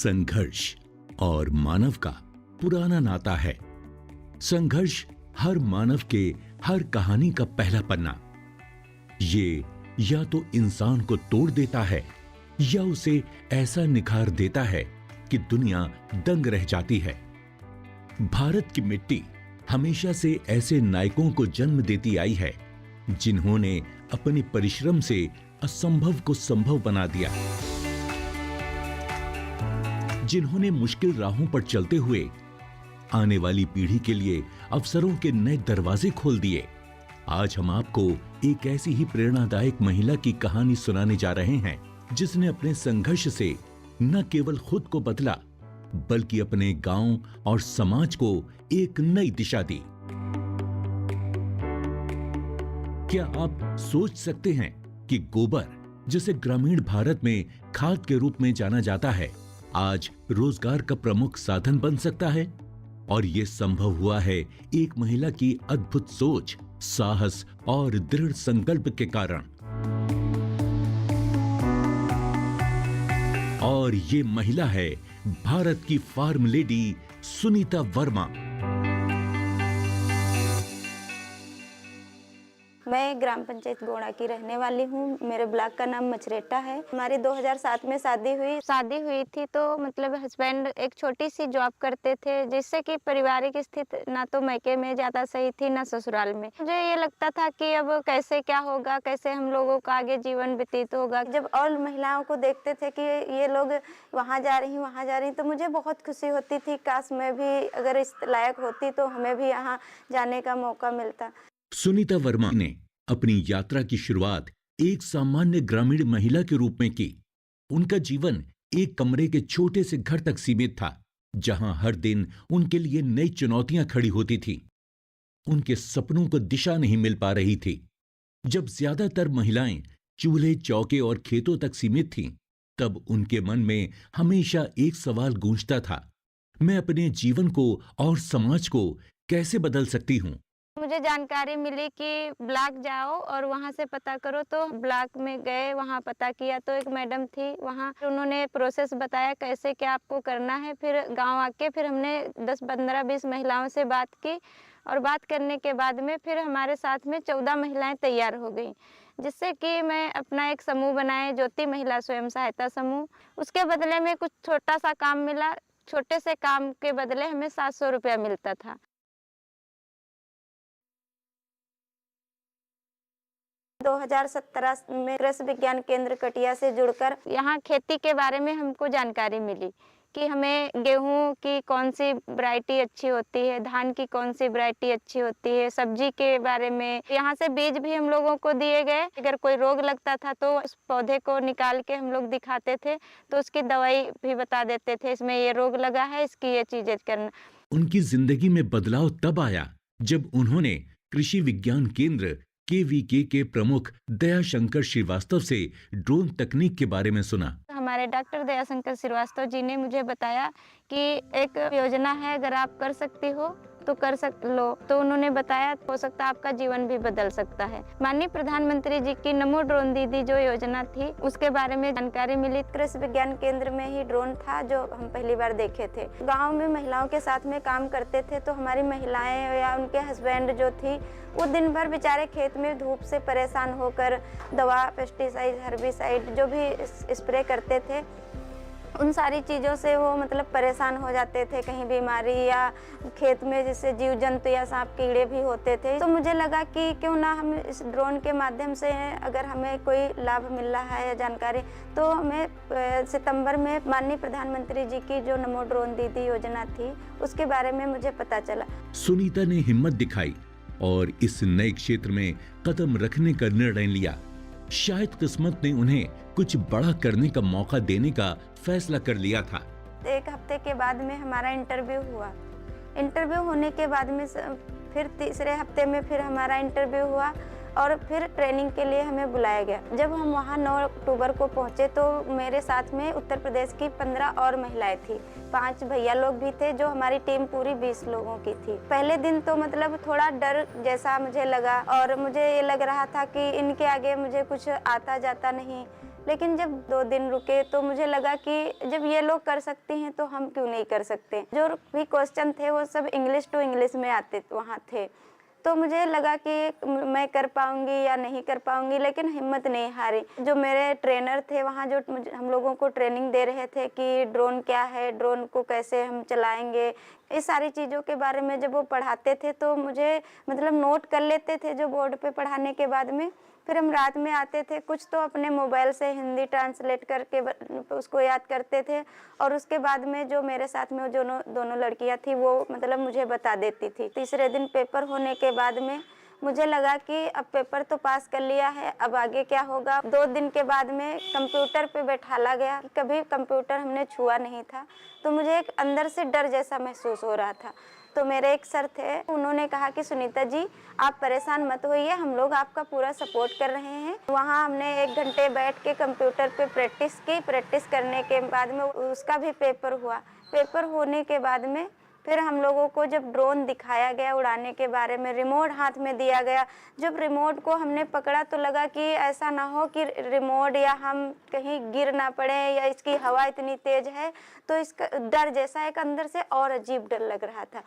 संघर्ष और मानव का पुराना नाता है। संघर्ष हर मानव के हर कहानी का पहला पन्ना। ये या तो इंसान को तोड़ देता है या उसे ऐसा निखार देता है कि दुनिया दंग रह जाती है। भारत की मिट्टी हमेशा से ऐसे नायकों को जन्म देती आई है जिन्होंने अपने परिश्रम से असंभव को संभव बना दिया, जिन्होंने मुश्किल राहों पर चलते हुए आने वाली पीढ़ी के लिए अवसरों के नए दरवाजे खोल दिए। आज हम आपको एक ऐसी ही प्रेरणादायक महिला की कहानी सुनाने जा रहे हैं जिसने अपने संघर्ष से न केवल खुद को बदला बल्कि अपने गांव और समाज को एक नई दिशा दी। क्या आप सोच सकते हैं कि गोबर, जिसे ग्रामीण भारत में खाद के रूप में जाना जाता है, आज रोजगार का प्रमुख साधन बन सकता है? और यह संभव हुआ है एक महिला की अद्भुत सोच, साहस और दृढ़ संकल्प के कारण। और ये महिला है भारत की फार्म लेडी सुनीता वर्मा। मैं ग्राम पंचायत गोड़ा की रहने वाली हूँ। मेरे ब्लॉक का नाम मछरेटा है। हमारी 2007 में शादी हुई थी तो मतलब हस्बैंड एक छोटी सी जॉब करते थे, जिससे कि पारिवारिक स्थिति ना तो मायके में ज़्यादा सही थी ना ससुराल में। मुझे ये लगता था कि अब कैसे क्या होगा, कैसे हम लोगों का आगे जीवन व्यतीत होगा। जब और महिलाओं को देखते थे कि ये लोग वहाँ जा रही तो मुझे बहुत खुशी होती थी। काश मैं भी अगर इस लायक होती तो हमें भी यहाँ जाने का मौका मिलता। सुनीता वर्मा ने अपनी यात्रा की शुरुआत एक सामान्य ग्रामीण महिला के रूप में की। उनका जीवन एक कमरे के छोटे से घर तक सीमित था, जहां हर दिन उनके लिए नई चुनौतियां खड़ी होती थी। उनके सपनों को दिशा नहीं मिल पा रही थी। जब ज्यादातर महिलाएं चूल्हे, चौके और खेतों तक सीमित थीं, तब उनके मन में हमेशा एक सवाल गूंजता था, मैं अपने जीवन को और समाज को कैसे बदल सकती हूँ? मुझे जानकारी मिली कि ब्लॉक जाओ और वहाँ से पता करो, तो ब्लॉक में गए, वहाँ पता किया तो एक मैडम थी वहाँ, उन्होंने प्रोसेस बताया कैसे क्या आपको करना है। फिर गांव आके फिर हमने 10, 15, 20 महिलाओं से बात की और बात करने के बाद में फिर हमारे साथ में 14 महिलाएं तैयार हो गई, जिससे कि मैं अपना एक समूह बनाए, ज्योति महिला स्वयं सहायता समूह। उसके बदले में कुछ छोटा सा काम मिला। छोटे से काम के बदले हमें 700 रुपया मिलता था। 2017 में कृषि विज्ञान केंद्र कटिया से जुड़कर यहाँ खेती के बारे में हमको जानकारी मिली कि हमें गेहूं की कौन सी वैरायटी अच्छी होती है, धान की कौन सी वैरायटी अच्छी होती है, सब्जी के बारे में। यहाँ से बीज भी हम लोगों को दिए गए। अगर कोई रोग लगता था तो उस पौधे को निकाल के हम लोग दिखाते थे तो उसकी दवाई भी बता देते थे, इसमें ये रोग लगा है, इसकी ये चीजें करना। उनकी जिंदगी में बदलाव तब आया जब उन्होंने कृषि विज्ञान केंद्र KVK के प्रमुख दयाशंकर श्रीवास्तव से ड्रोन तकनीक के बारे में सुना। हमारे डॉक्टर दयाशंकर श्रीवास्तव जी ने मुझे बताया कि एक योजना है, अगर आप कर सकती हो तो लो। तो उन्होंने बताया हो सकता है आपका जीवन भी बदल सकता है। माननीय प्रधानमंत्री जी की नमो ड्रोन दीदी जो योजना थी उसके बारे में जानकारी मिली। कृषि विज्ञान केंद्र में ही ड्रोन था जो हम पहली बार देखे थे। गांव में महिलाओं के साथ में काम करते थे तो हमारी महिलाएं या उनके हस्बैंड जो थी वो दिन भर बेचारे खेत में धूप से परेशान होकर दवा, पेस्टिसाइड, हर्बिसाइड जो भी स्प्रे करते थे, उन सारी चीज़ों से वो मतलब परेशान हो जाते थे। कहीं बीमारी या खेत में जैसे जीव जंतु या सांप कीड़े भी होते थे। तो मुझे लगा कि क्यों ना हम इस ड्रोन के माध्यम से अगर हमें कोई लाभ मिल रहा है या जानकारी, तो हमें सितंबर में माननीय प्रधानमंत्री जी की जो नमो ड्रोन दीदी योजना थी उसके बारे में मुझे पता चला। सुनीता ने हिम्मत दिखाई और इस नए क्षेत्र में कदम रखने का निर्णय लिया। शायद किस्मत ने उन्हें कुछ बड़ा करने का मौका देने का फैसला कर लिया था। एक हफ्ते के बाद में हमारा इंटरव्यू हुआ। इंटरव्यू होने के बाद में फिर तीसरे हफ्ते में फिर हमारा इंटरव्यू हुआ और फिर ट्रेनिंग के लिए हमें बुलाया गया। जब हम वहाँ 9 अक्टूबर को पहुँचे तो मेरे साथ में उत्तर प्रदेश की 15 और महिलाएं थी। 5 भैया लोग भी थे जो हमारी टीम पूरी 20 लोगों की थी। पहले दिन तो मतलब थोड़ा डर जैसा मुझे लगा और मुझे ये लग रहा था कि इनके आगे मुझे कुछ आता जाता नहीं, लेकिन जब 2 दिन रुके तो मुझे लगा कि जब ये लोग कर सकते हैं तो हम क्यों नहीं कर सकते। जो भी क्वेश्चन थे वो सब इंग्लिश टू इंग्लिश में आते वहाँ थे। तो मुझे लगा कि मैं कर पाऊँगी या नहीं कर पाऊँगी, लेकिन हिम्मत नहीं हारी। जो मेरे ट्रेनर थे वहाँ, जो हम लोगों को ट्रेनिंग दे रहे थे कि ड्रोन क्या है, ड्रोन को कैसे हम चलाएँगे, इस सारी चीज़ों के बारे में जब वो पढ़ाते थे तो मुझे मतलब नोट कर लेते थे जो बोर्ड पे पढ़ाने के बाद में। फिर हम रात में आते थे, कुछ तो अपने मोबाइल से हिंदी ट्रांसलेट करके उसको याद करते थे, और उसके बाद में जो मेरे साथ में जो दोनों लड़कियां थी वो मतलब मुझे बता देती थी। तीसरे दिन पेपर होने के बाद में मुझे लगा कि अब पेपर तो पास कर लिया है, अब आगे क्या होगा। 2 दिन के बाद में कंप्यूटर पे बैठाला गया। कभी कंप्यूटर हमने छुआ नहीं था, तो मुझे एक अंदर से डर जैसा महसूस हो रहा था। तो मेरे एक सर थे, उन्होंने कहा कि सुनीता जी आप परेशान मत होइए, हम लोग आपका पूरा सपोर्ट कर रहे हैं। वहाँ हमने 1 घंटे बैठ के कंप्यूटर पे प्रैक्टिस की। प्रैक्टिस करने के बाद में उसका भी पेपर हुआ। पेपर होने के बाद में फिर हम लोगों को जब ड्रोन दिखाया गया उड़ाने के बारे में, रिमोट हाथ में दिया गया। जब रिमोट को हमने पकड़ा तो लगा कि ऐसा ना हो कि रिमोट या हम कहीं गिर ना पड़े, या इसकी हवा इतनी तेज है, तो इसका डर जैसा एक अंदर से और अजीब डर लग रहा था।